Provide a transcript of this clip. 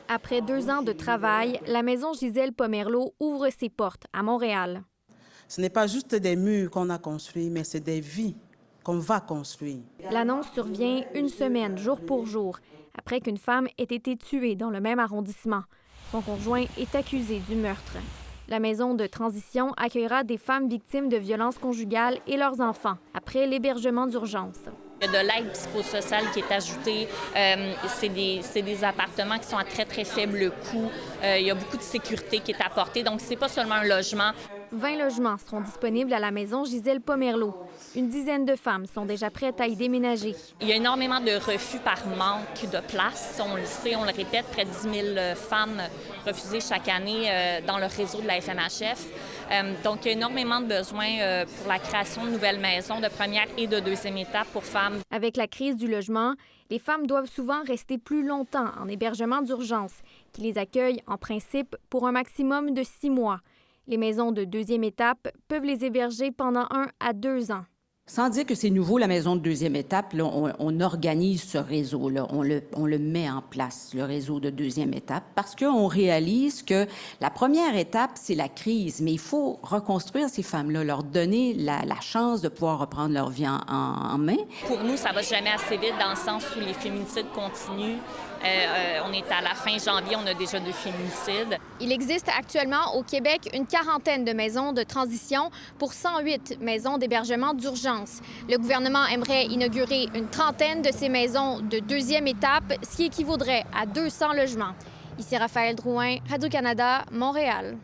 Après 2 ans de travail, la maison Gisèle Pomerleau ouvre ses portes à Montréal. Ce n'est pas juste des murs qu'on a construits, mais c'est des vies qu'on va construire. L'annonce survient une semaine, jour pour jour, après qu'une femme ait été tuée dans le même arrondissement. Son conjoint est accusé du meurtre. La maison de transition accueillera des femmes victimes de violences conjugales et leurs enfants après l'hébergement d'urgence. Il y a de l'aide psychosociale qui est ajoutée. C'est des appartements qui sont à très, très faible coût. Il y a beaucoup de sécurité qui est apportée. Donc, c'est pas seulement un logement. 20 logements seront disponibles à la maison Gisèle Pomerleau. Une dizaine de femmes sont déjà prêtes à y déménager. Il y a énormément de refus par manque de place. On le sait, on le répète, près de 10 000 femmes refusées chaque année dans le réseau de la FMHF. Donc, il y a énormément de besoins pour la création de nouvelles maisons de première et de deuxième étape pour femmes. Avec la crise du logement, les femmes doivent souvent rester plus longtemps en hébergement d'urgence, qui les accueille en principe pour un maximum de 6 mois. Les maisons de deuxième étape peuvent les héberger pendant 1 à 2 ans. Sans dire que c'est nouveau, la maison de deuxième étape, là, on organise ce réseau-là, on le met en place, le réseau de deuxième étape, parce qu'on réalise que la première étape, c'est la crise, mais il faut reconstruire ces femmes-là, leur donner la chance de pouvoir reprendre leur vie en main. Pour nous, ça va jamais assez vite dans le sens où les féminicides continuent. On est à la fin janvier, on a déjà 2 féminicides. Il existe actuellement au Québec une quarantaine de maisons de transition pour 108 maisons d'hébergement d'urgence. Le gouvernement aimerait inaugurer une trentaine de ces maisons de deuxième étape, ce qui équivaudrait à 200 logements. Ici Raphaël Drouin, Radio-Canada, Montréal.